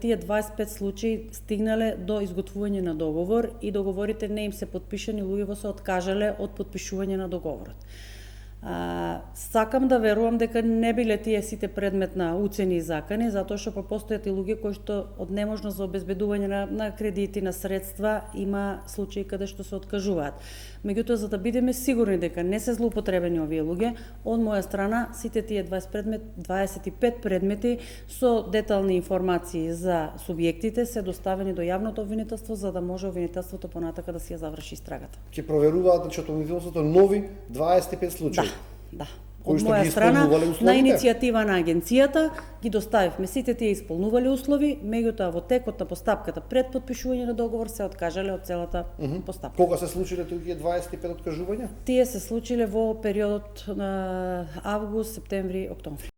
Тие 25 случаи стигнале до изготвување на договор и договорите не им се подпишани, луѓето се откажале од подпишување на договорот. Сакам да верувам дека не биле тие сите предмет на уцени и закани, затоа што постојат и луѓе кои што од неможност за обезбедување на кредити, на средства, има случаи каде што се откажуваат. Меѓутоа, за да бидеме сигурни дека не се злоупотребени овие луѓе, од моја страна сите тие 25 предмети со детални информации за субјектите се доставени до јавното обвинителство, за да може обвинителството понатака да си ја заврши истрагата. Ќе проверуваат од обвинителството нови 25 случаи. Да. Од моја страна, на иницијатива на агенцијата, ги доставивме сите тие исполнувале услови, меѓутоа во текот на постапката пред подпишување на договор се откажале од целата постапка. Кога се случиле тие 25 откажувања? Тие се случиле во периодот на август, септември, октомври.